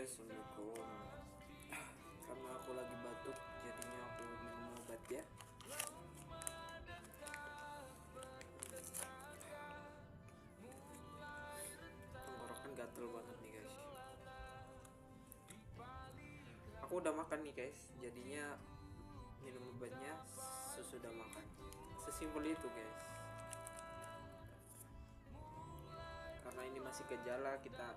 guys, assalamualaikum. Karena aku lagi batuk, jadinya aku minum obat ya. Tenggorokan gatel banget nih guys. Aku udah makan nih guys, jadinya minum obatnya sesudah makan. Sesimpel itu guys. Karena ini masih gejala, kita